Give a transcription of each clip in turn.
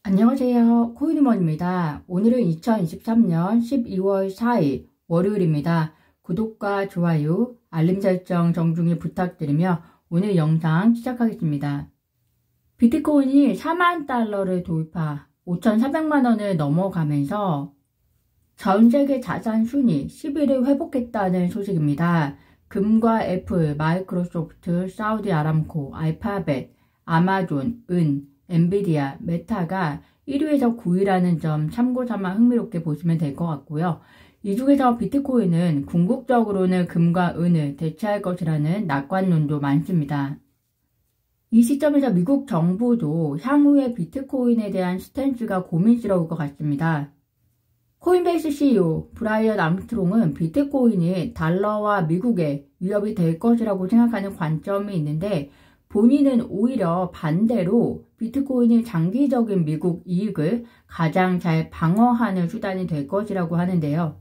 안녕하세요. 코인우먼입니다. 오늘은 2023년 12월 4일 월요일입니다. 구독과 좋아요, 알림 설정 정중히 부탁드리며 오늘 영상 시작하겠습니다. 비트코인이 4만 달러를 돌파, 5,400만 원을 넘어가면서 전 세계 자산 순위 10위를 회복했다는 소식입니다. 금과 애플, 마이크로소프트, 사우디 아람코, 알파벳, 아마존, 엔비디아, 메타가 1위에서 9위라는 점 참고삼아 흥미롭게 보시면 될 것 같고요. 이 중에서 비트코인은 궁극적으로는 금과 은을 대체할 것이라는 낙관론도 많습니다. 이 시점에서 미국 정부도 향후에 비트코인에 대한 스탠스가 고민스러울 것 같습니다. 코인베이스 CEO 브라이언 암스트롱은 비트코인이 달러와 미국에 위협이 될 것이라고 생각하는 관점이 있는데, 본인은 오히려 반대로 비트코인이 장기적인 미국 이익을 가장 잘 방어하는 수단이 될 것이라고 하는데요.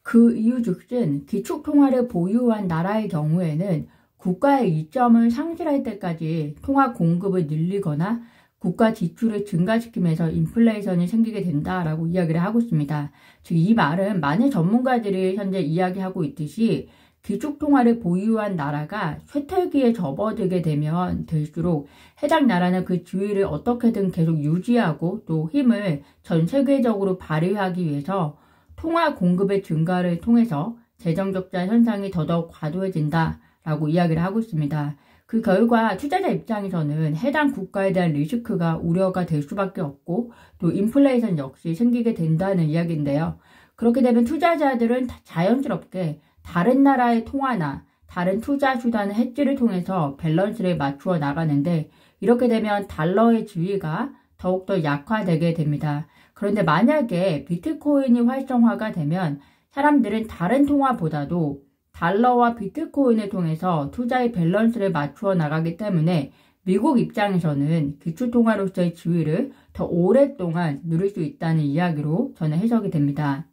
그 이유 즉슨 기축통화를 보유한 나라의 경우에는 국가의 이점을 상실할 때까지 통화 공급을 늘리거나 국가 지출을 증가시키면서 인플레이션이 생기게 된다라고 이야기를 하고 있습니다. 즉 이 말은 많은 전문가들이 현재 이야기하고 있듯이 기축통화를 보유한 나라가 쇠퇴기에 접어들게 되면 될수록 해당 나라는 그 지위를 어떻게든 계속 유지하고 또 힘을 전 세계적으로 발휘하기 위해서 통화 공급의 증가를 통해서 재정적자 현상이 더더욱 과도해진다라고 이야기를 하고 있습니다. 그 결과 투자자 입장에서는 해당 국가에 대한 리스크가 우려가 될 수밖에 없고 또 인플레이션 역시 생기게 된다는 이야기인데요. 그렇게 되면 투자자들은 자연스럽게 다른 나라의 통화나 다른 투자 수단의 헤지를 통해서 밸런스를 맞추어 나가는데, 이렇게 되면 달러의 지위가 더욱더 약화되게 됩니다. 그런데 만약에 비트코인이 활성화가 되면 사람들은 다른 통화보다도 달러와 비트코인을 통해서 투자의 밸런스를 맞추어 나가기 때문에 미국 입장에서는 기축통화로서의 지위를 더 오랫동안 누릴 수 있다는 이야기로 저는 해석이 됩니다.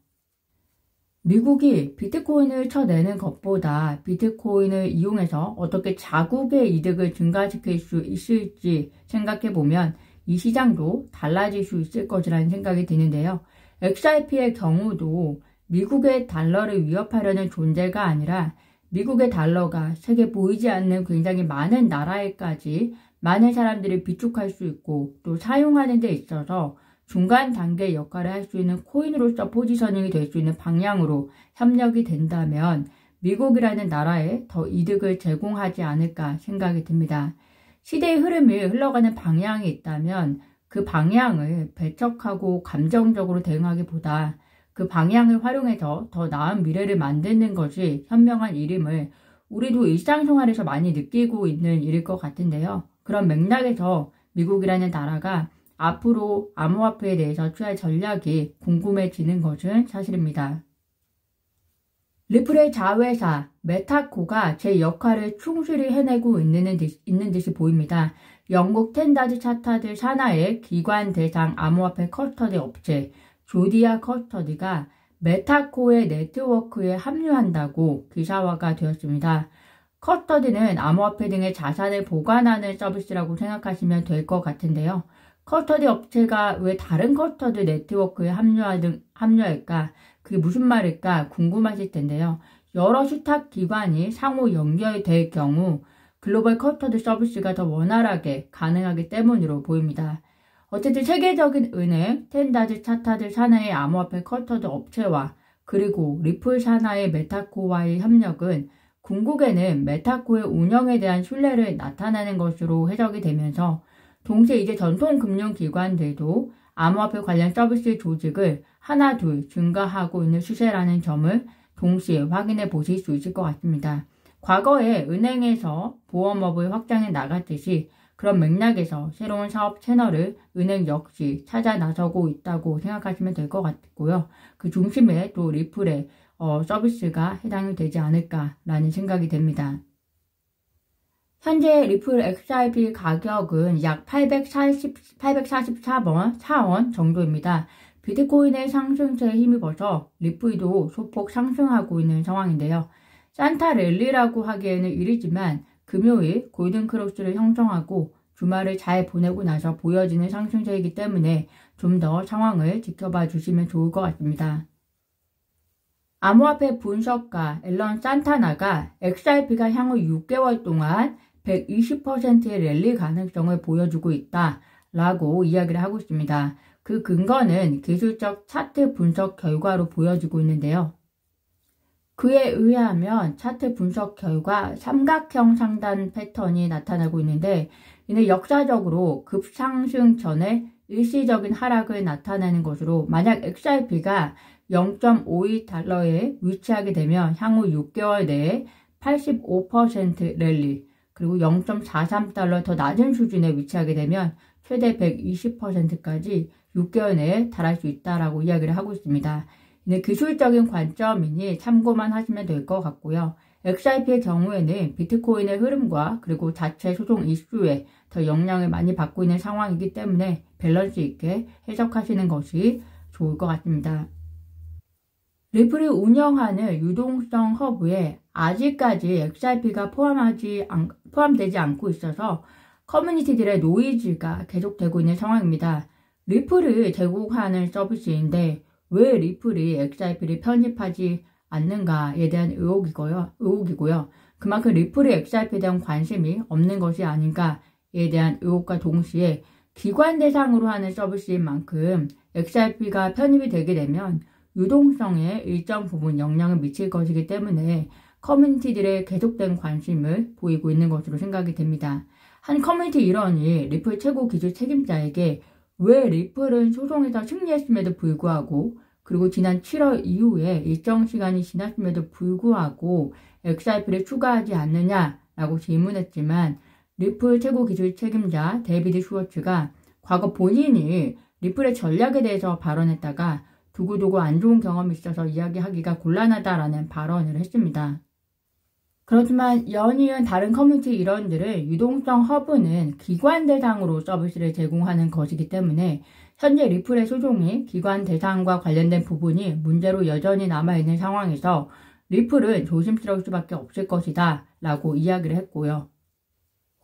미국이 비트코인을 쳐내는 것보다 비트코인을 이용해서 어떻게 자국의 이득을 증가시킬 수 있을지 생각해보면 이 시장도 달라질 수 있을 것이라는 생각이 드는데요. XRP의 경우도 미국의 달러를 위협하려는 존재가 아니라 미국의 달러가 세계 보이지 않는 굉장히 많은 나라에까지 많은 사람들이 비축할 수 있고 또 사용하는 데 있어서 중간 단계 역할을 할 수 있는 코인으로서 포지셔닝이 될 수 있는 방향으로 협력이 된다면 미국이라는 나라에 더 이득을 제공하지 않을까 생각이 듭니다. 시대의 흐름이 흘러가는 방향이 있다면 그 방향을 배척하고 감정적으로 대응하기보다 그 방향을 활용해서 더 나은 미래를 만드는 것이 현명한 일임을 우리도 일상생활에서 많이 느끼고 있는 일일 것 같은데요. 그런 맥락에서 미국이라는 나라가 앞으로 암호화폐에 대해서 취할 전략이 궁금해지는 것은 사실입니다. 리플의 자회사 메타코가 제 역할을 충실히 해내고 있는 듯이 보입니다. 영국 텐다즈 차타드 산하의 기관 대상 암호화폐 커스터디 업체 조디아 커스터디가 메타코의 네트워크에 합류한다고 기사화가 되었습니다. 커스터디는 암호화폐 등의 자산을 보관하는 서비스라고 생각하시면 될 것 같은데요. 커스터디 업체가 왜 다른 커스터디 네트워크에 합류할까? 그게 무슨 말일까 궁금하실 텐데요. 여러 수탁 기관이 상호 연결될 경우 글로벌 커스터디 서비스가 더 원활하게 가능하기 때문으로 보입니다. 어쨌든 세계적인 은행, 텐다즈 차타드 산하의 암호화폐 커스터디 업체와 그리고 리플 산하의 메타코와의 협력은 궁극에는 메타코의 운영에 대한 신뢰를 나타내는 것으로 해석이 되면서 동시에 이제 전통금융기관들도 암호화폐 관련 서비스 조직을 하나 둘 증가하고 있는 추세라는 점을 동시에 확인해 보실 수 있을 것 같습니다. 과거에 은행에서 보험업을 확장해 나갔듯이 그런 맥락에서 새로운 사업 채널을 은행 역시 찾아 나서고 있다고 생각하시면 될 것 같고요. 그 중심에 또 리플의 서비스가 해당이 되지 않을까라는 생각이 됩니다. 현재 리플 XRP 가격은 약 844원 정도입니다. 비트코인의 상승세에 힘입어서 리플도 소폭 상승하고 있는 상황인데요. 산타 랠리라고 하기에는 이르지만 금요일 골든크로스를 형성하고 주말을 잘 보내고 나서 보여지는 상승세이기 때문에 좀 더 상황을 지켜봐 주시면 좋을 것 같습니다. 암호화폐 분석가 앨런 산타나가 XRP가 향후 6개월 동안 120%의 랠리 가능성을 보여주고 있다라고 이야기를 하고 있습니다. 그 근거는 기술적 차트 분석 결과로 보여지고 있는데요. 그에 의하면 차트 분석 결과 삼각형 상단 패턴이 나타나고 있는데 이는 역사적으로 급상승 전에 일시적인 하락을 나타내는 것으로 만약 XRP가 0.52달러에 위치하게 되면 향후 6개월 내에 85% 랠리 그리고 0.43달러 더 낮은 수준에 위치하게 되면 최대 120%까지 6개월 내에 달할 수 있다라고 이야기를 하고 있습니다. 이는 기술적인 관점이니 참고만 하시면 될 것 같고요. XRP의 경우에는 비트코인의 흐름과 그리고 자체 소송 이슈에 더 영향을 많이 받고 있는 상황이기 때문에 밸런스 있게 해석하시는 것이 좋을 것 같습니다. 리플이 운영하는 유동성 허브에 아직까지 XRP가 포함되지 않고 있어서 커뮤니티들의 노이즈가 계속되고 있는 상황입니다. 리플을 제공하는 서비스인데 왜 리플이 XRP를 편입하지 않는가에 대한 의혹이고요. 그만큼 리플이 XRP에 대한 관심이 없는 것이 아닌가에 대한 의혹과 동시에 기관 대상으로 하는 서비스인 만큼 XRP가 편입이 되게 되면 유동성에 일정 부분 영향을 미칠 것이기 때문에 커뮤니티들의 계속된 관심을 보이고 있는 것으로 생각이 됩니다. 한 커뮤니티 일원이 리플 최고 기술 책임자에게 왜 리플은 소송에서 승리했음에도 불구하고 그리고 지난 7월 이후에 일정 시간이 지났음에도 불구하고 XRP를 추가하지 않느냐라고 질문했지만 리플 최고 기술 책임자 데이비드 슈워츠가 과거 본인이 리플의 전략에 대해서 발언했다가 두고두고 안 좋은 경험이 있어서 이야기하기가 곤란하다라는 발언을 했습니다. 그렇지만 연이은 다른 커뮤니티 일원들은 유동성 허브는 기관 대상으로 서비스를 제공하는 것이기 때문에 현재 리플의 소송이 기관 대상과 관련된 부분이 문제로 여전히 남아있는 상황에서 리플은 조심스러울 수밖에 없을 것이다 라고 이야기를 했고요.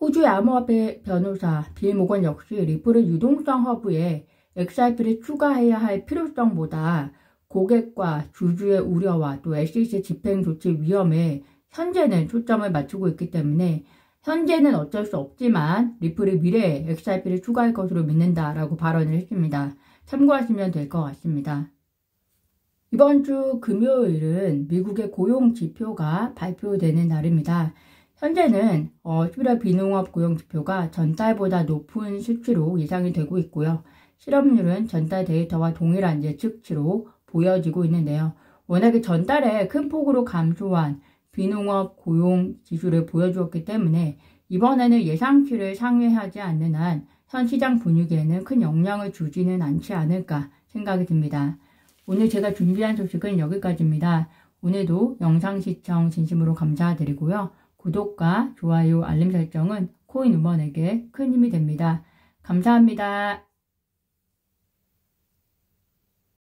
호주의 암호화폐 변호사 빌 모건 역시 리플의 유동성 허브에 XRP를 추가해야 할 필요성보다 고객과 주주의 우려와 또 SEC 집행 조치 위험에 현재는 초점을 맞추고 있기 때문에 현재는 어쩔 수 없지만 리플이 미래에 XRP를 추가할 것으로 믿는다라고 발언을 했습니다. 참고하시면 될 것 같습니다. 이번 주 금요일은 미국의 고용 지표가 발표되는 날입니다. 현재는 11월 비농업 고용 지표가 전달보다 높은 수치로 예상이 되고 있고요. 실업률은 전달 데이터와 동일한 예측치로 보여지고 있는데요. 워낙에 전달에 큰 폭으로 감소한 비농업 고용 지수를 보여주었기 때문에 이번에는 예상치를 상회하지 않는 한 현 시장 분위기에는 큰 영향을 주지는 않지 않을까 생각이 듭니다. 오늘 제가 준비한 소식은 여기까지입니다. 오늘도 영상 시청 진심으로 감사드리고요. 구독과 좋아요, 알림 설정은 코인우먼에게 큰 힘이 됩니다. 감사합니다.